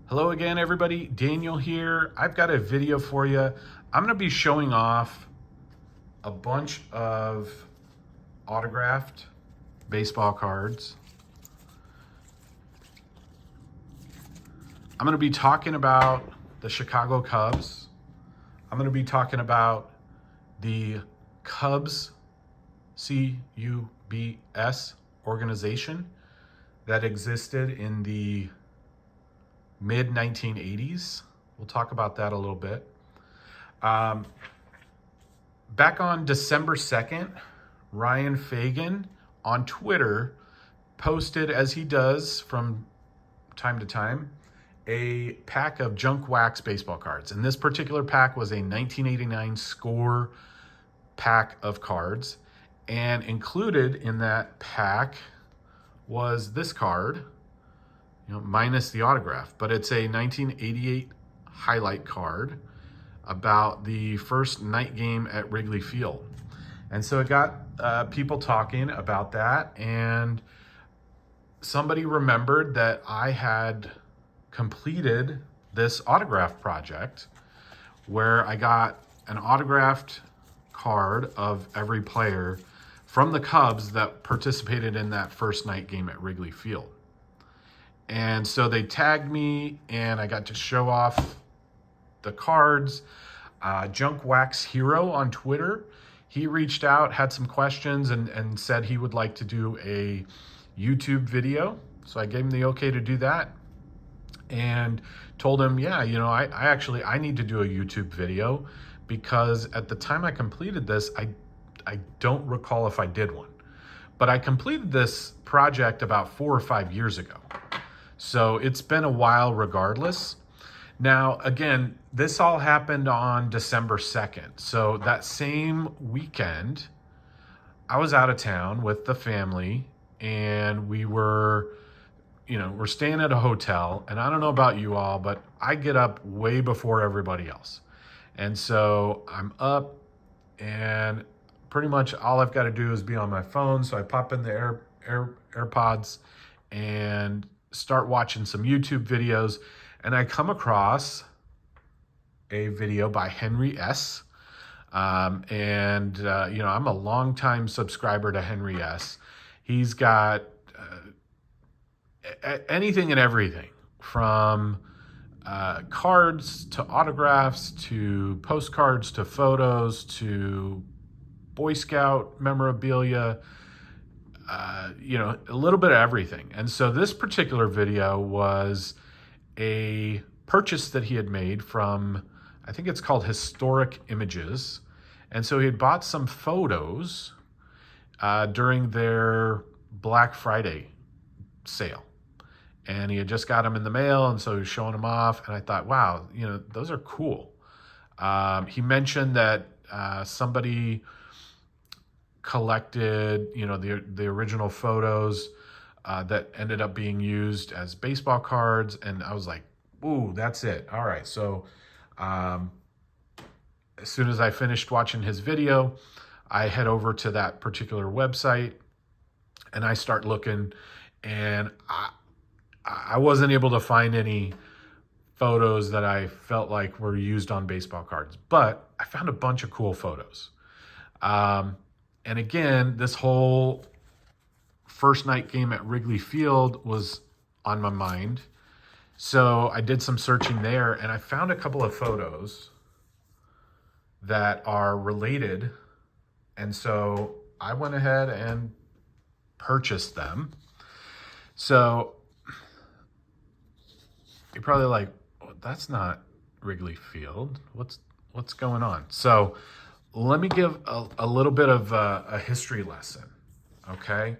Hello again, everybody. Daniel here. I've got a video for you. I'm going to be showing off a bunch of autographed baseball cards. I'm going to be talking about the Chicago Cubs. I'm going to be talking about the Cubs C.U.B.S organization that existed in the mid 1980s. We'll talk about that a little bit. Back on December 2nd, Ryan Fagan on Twitter posted, as he does from time to time, a pack of junk wax baseball cards. And this particular pack was a 1989 score pack of cards. And included in that pack was this card, minus the autograph, but it's a 1988 highlight card about the first night game at Wrigley Field. And so it got people talking about that, and somebody remembered that I had completed this autograph project where I got an autographed card of every player from the Cubs that participated in that first night game at Wrigley Field. And so they tagged me and I got to show off the cards. Junk Wax Hero on Twitter, he reached out, had some questions, and said he would like to do a YouTube video. So I gave him the okay to do that and told him, yeah, I need to do a YouTube video, because at the time I completed this, I don't recall if I did one, but I completed this project about 4 or 5 years ago. So it's been a while regardless. Now, again, this all happened on December 2nd. So that same weekend, I was out of town with the family, and we're staying at a hotel. And I don't know about you all, but I get up way before everybody else. And so I'm up, and pretty much all I've got to do is be on my phone. So I pop in the AirPods and start watching some YouTube videos. And I come across a video by Henry S. I'm a longtime subscriber to Henry S. He's got anything and everything from cards to autographs to postcards to photos to Boy Scout memorabilia, a little bit of everything. And so this particular video was a purchase that he had made from, I think it's called Historic Images. And so he had bought some photos during their Black Friday sale. And he had just got them in the mail, and so he was showing them off. And I thought, wow, those are cool. He mentioned that somebody collected, the original photos that ended up being used as baseball cards. And I was like, ooh, that's it. All right. So as soon as I finished watching his video, I head over to that particular website and I start looking, and I wasn't able to find any photos that I felt like were used on baseball cards, but I found a bunch of cool photos. And again, this whole first night game at Wrigley Field was on my mind. So I did some searching there, and I found a couple of photos that are related. And so I went ahead and purchased them. So you're probably like, well, that's not Wrigley Field. What's going on? So let me give a little bit of a history lesson, okay?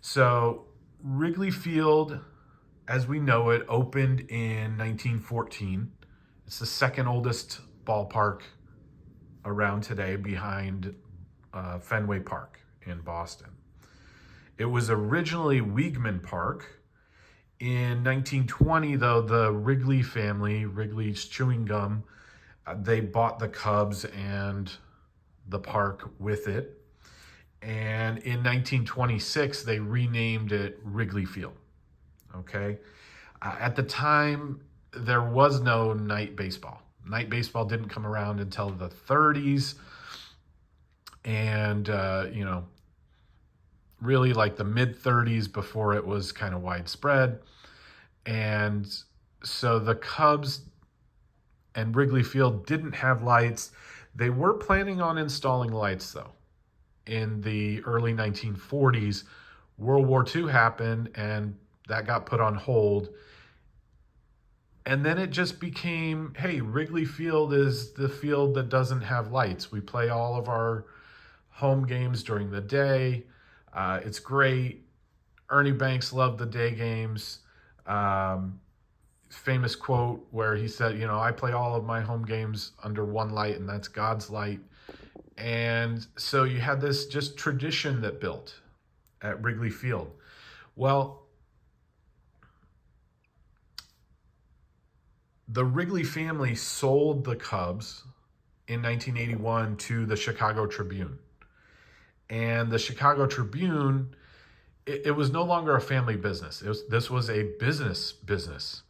So Wrigley Field, as we know it, opened in 1914. It's the second oldest ballpark around today, behind Fenway Park in Boston. It was originally Weigman Park. In 1920, though, the Wrigley family, Wrigley's Chewing Gum, they bought the Cubs and the park with it. And in 1926, they renamed it Wrigley Field. Okay. At the time, there was no night baseball. Night baseball didn't come around until the 30s, and really like the mid 30s before it was kind of widespread. And so the Cubs and Wrigley Field didn't have lights. They were planning on installing lights though. In the early 1940s, World War II happened and that got put on hold. And then it just became, hey, Wrigley Field is the field that doesn't have lights. We play all of our home games during the day. It's great. Ernie Banks loved the day games. Famous quote where he said, I play all of my home games under one light, and that's God's light. And so you had this just tradition that built at Wrigley Field. Well, the Wrigley family sold the Cubs in 1981 to the Chicago Tribune. And the Chicago Tribune, it was no longer a family business. This was a business.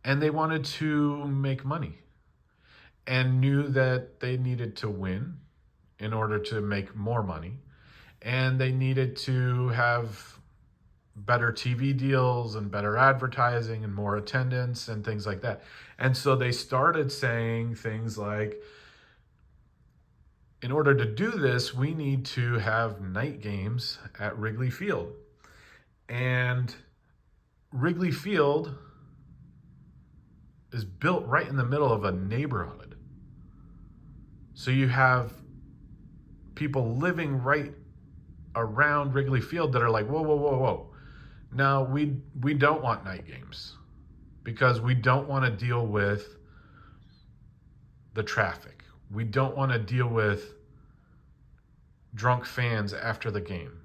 And they wanted to make money and knew that they needed to win in order to make more money. And they needed to have better TV deals and better advertising and more attendance and things like that. And so they started saying things like, in order to do this, we need to have night games at Wrigley Field. And Wrigley Field is built right in the middle of a neighborhood. So you have people living right around Wrigley Field that are like, whoa. No, we don't want night games because we don't want to deal with the traffic. We don't want to deal with drunk fans after the game.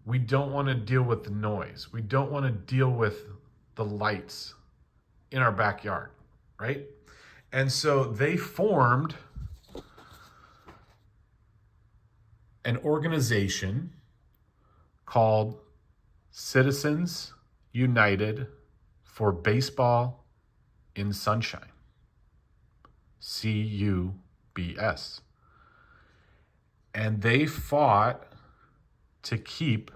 We don't want to deal with the noise. We don't want to deal with the lights in our backyard, right? And so they formed an organization called Citizens United for Baseball in Sunshine, C.U.B.S. And they fought to keep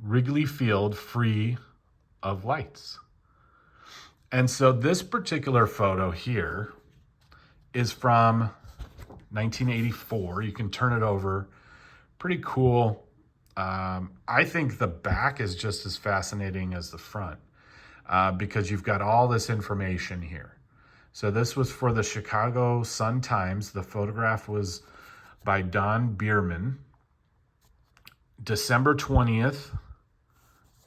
Wrigley Field free of lights. And so this particular photo here is from 1984. You can turn it over. Pretty cool. I think the back is just as fascinating as the front because you've got all this information here. So this was for the Chicago Sun-Times. The photograph was by Don Bierman. December 20th,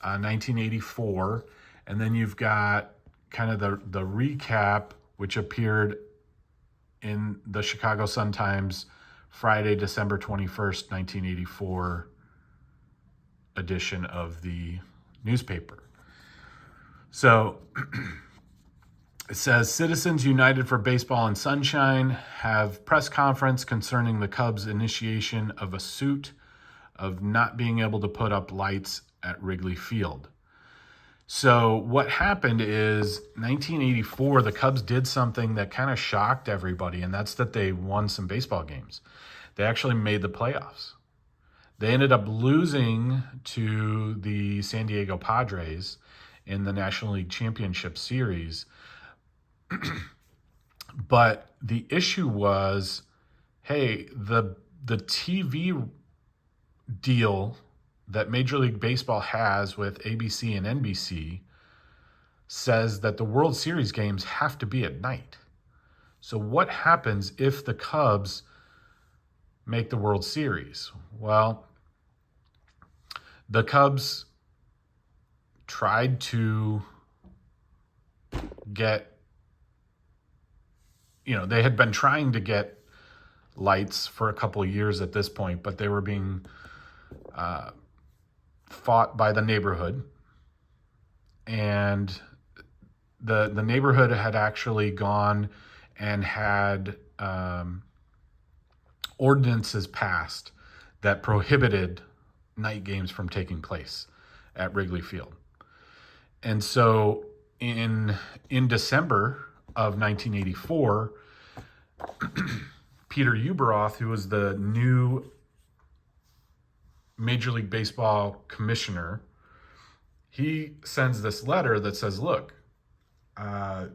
1984. And then you've got kind of the recap, which appeared in the Chicago Sun-Times Friday, December 21st, 1984 edition of the newspaper. So it says, Citizens United for Baseball and Sunshine have press conference concerning the Cubs' initiation of a suit of not being able to put up lights at Wrigley Field. So what happened is 1984, the Cubs did something that kind of shocked everybody, and that's that they won some baseball games. They actually made the playoffs. They ended up losing to the San Diego Padres in the National League Championship Series. But the issue was, hey, the TV deal that Major League Baseball has with ABC and NBC says that the World Series games have to be at night. So what happens if the Cubs make the World Series? Well, the Cubs tried to get, they had been trying to get lights for a couple of years at this point, but they were being fought by the neighborhood. And the neighborhood had actually gone and had ordinances passed that prohibited night games from taking place at Wrigley Field. And so in December of 1984, Peter Ueberroth, who was the new Major League Baseball commissioner, he sends this letter that says, look, the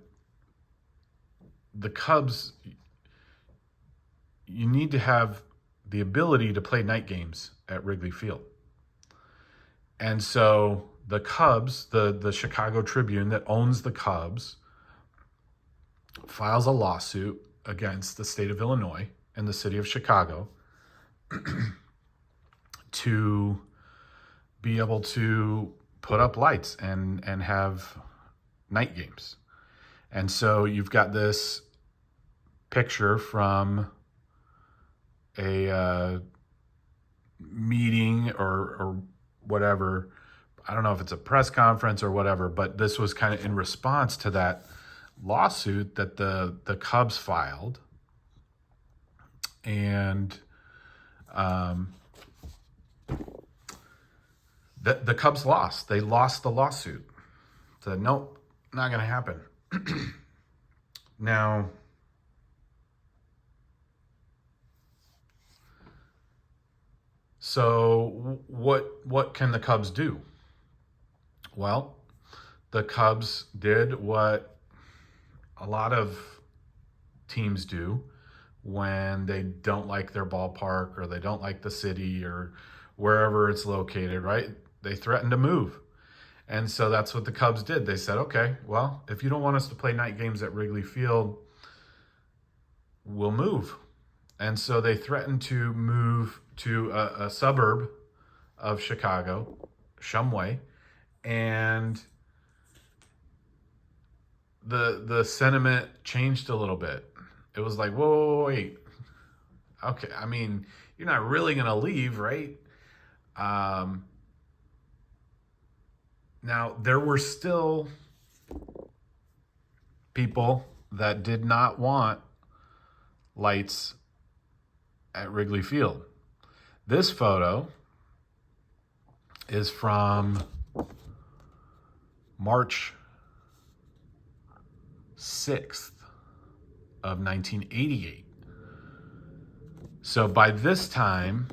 Cubs, you need to have the ability to play night games at Wrigley Field. And so the Cubs, the Chicago Tribune that owns the Cubs, files a lawsuit against the state of Illinois and the city of Chicago to be able to put up lights and have night games. And so you've got this picture from a meeting or whatever. I don't know if it's a press conference or whatever, but this was kind of in response to that lawsuit that the Cubs filed. And the Cubs lost. They lost the lawsuit. Said, nope, not going to happen. Now, so what can the Cubs do? Well, the Cubs did what a lot of teams do when they don't like their ballpark or they don't like the city or wherever it's located, right? They threaten to move. And so that's what the Cubs did. They said, okay, well, if you don't want us to play night games at Wrigley Field, we'll move. And so they threatened to move to a suburb of Chicago, Shumway, and the sentiment changed a little bit. It was like, whoa, wait. Okay, I mean, you're not really going to leave, right? Now, there were still people that did not want lights at Wrigley Field. This photo is from March 6th of 1988. So by this time,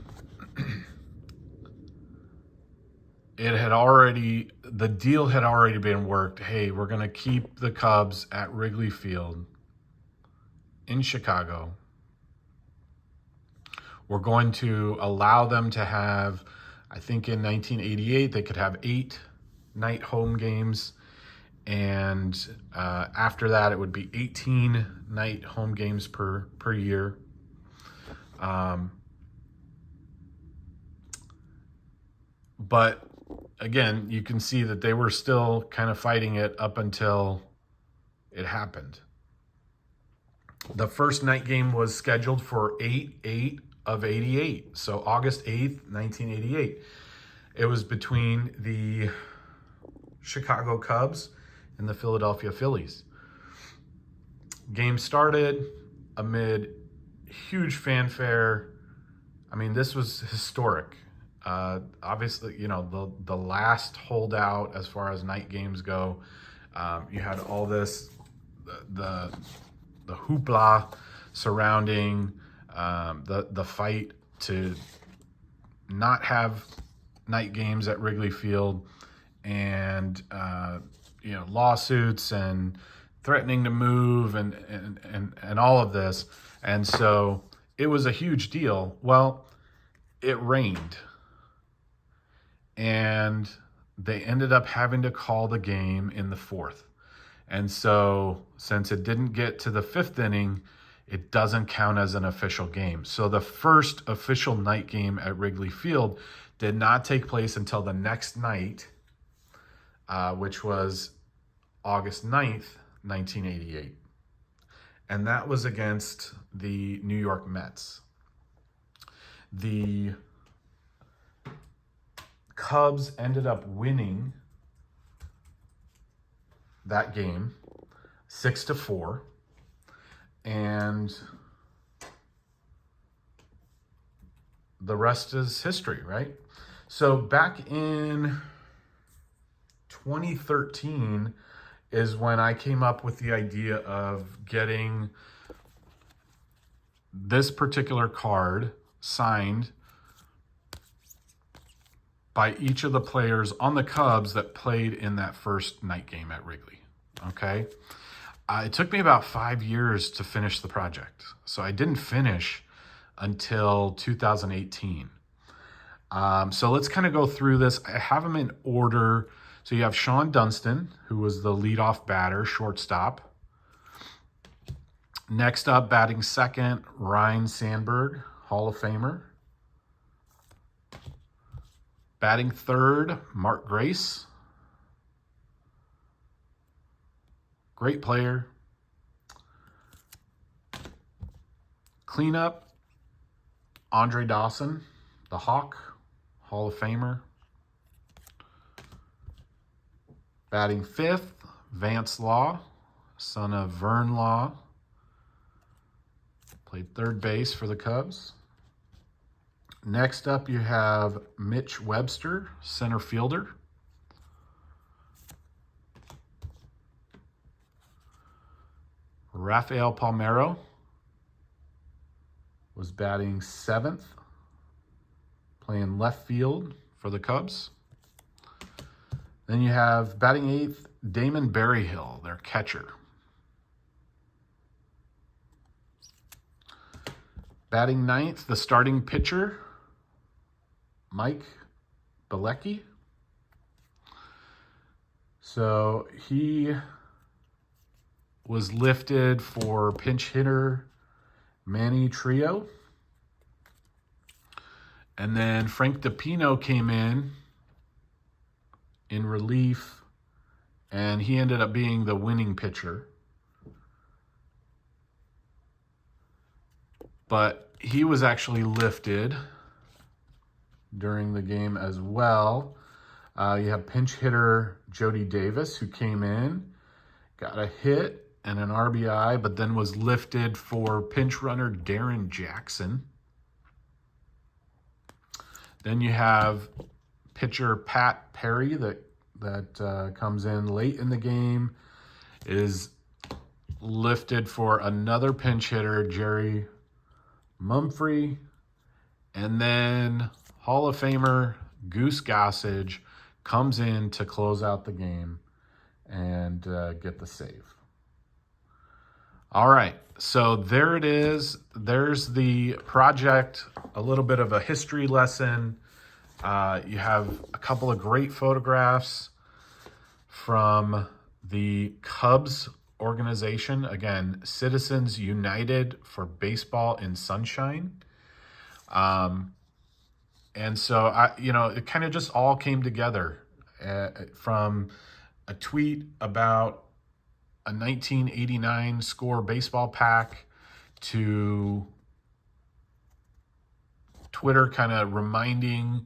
the deal had already been worked. Hey, we're going to keep the Cubs at Wrigley Field in Chicago. We're going to allow them to have, I think in 1988, they could have 8 night home games. And after that, it would be 18 night home games per year. But again, you can see that they were still kind of fighting it up until it happened. The first night game was scheduled for 8/8 of 88. So August 8th, 1988. It was between the Chicago Cubs and the Philadelphia Phillies. Game started amid huge fanfare. I mean, this was historic. Obviously, you know, the last holdout as far as night games go. You had all this, the hoopla surrounding the fight to not have night games at Wrigley Field, and you know, lawsuits and threatening to move and all of this. And so it was a huge deal. Well, it rained, and they ended up having to call the game in the 4th. And so since it didn't get to the 5th inning, it doesn't count as an official game. So the first official night game at Wrigley Field did not take place until the next night, which was August 9th, 1988. And that was against the New York Mets. The Cubs ended up winning that game 6-4. And the rest is history, right? So back in 2013, is when I came up with the idea of getting this particular card signed by each of the players on the Cubs that played in that first night game at Wrigley. Okay. It took me about 5 years to finish the project. So I didn't finish until 2018. So let's kind of go through this. I have them in order. So you have Sean Dunston, who was the leadoff batter, shortstop. Next up, batting second, Ryne Sandberg, Hall of Famer. Batting third, Mark Grace. Great player. Cleanup, Andre Dawson, the Hawk, Hall of Famer. Batting fifth, Vance Law, son of Vern Law. Played third base for the Cubs. Next up, you have Mitch Webster, center fielder. Rafael Palmeiro was batting seventh, playing left field for the Cubs. Then you have batting eighth, Damon Berryhill, their catcher. Batting ninth, the starting pitcher, Mike Bilecki. So he was lifted for pinch hitter Manny Trio. And then Frank DiPino came in relief, and he ended up being the winning pitcher. But he was actually lifted during the game as well. You have pinch hitter Jody Davis, who came in, got a hit and an RBI, but then was lifted for pinch runner Darren Jackson. Then you have pitcher Pat Perry that comes in late in the game, is lifted for another pinch hitter, Jerry Mumphrey. And then Hall of Famer Goose Gossage comes in to close out the game and get the save. All right, so there it is. There's the project, a little bit of a history lesson. You have a couple of great photographs from the Cubs organization. Again, Citizens United for Baseball in Sunshine. And so, it kind of just all came together from a tweet about a 1989 score baseball pack to Twitter kind of reminding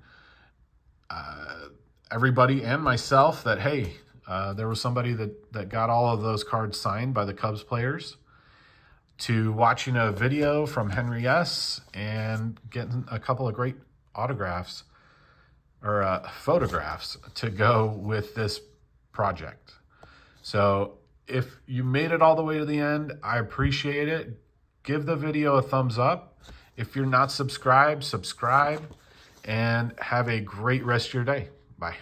everybody and myself that, hey, there was somebody that got all of those cards signed by the Cubs players, to watching a video from Henry S. and getting a couple of great autographs or photographs to go with this project. So if you made it all the way to the end, I appreciate it. Give the video a thumbs up. If you're not subscribed, subscribe, and have a great rest of your day. Bye.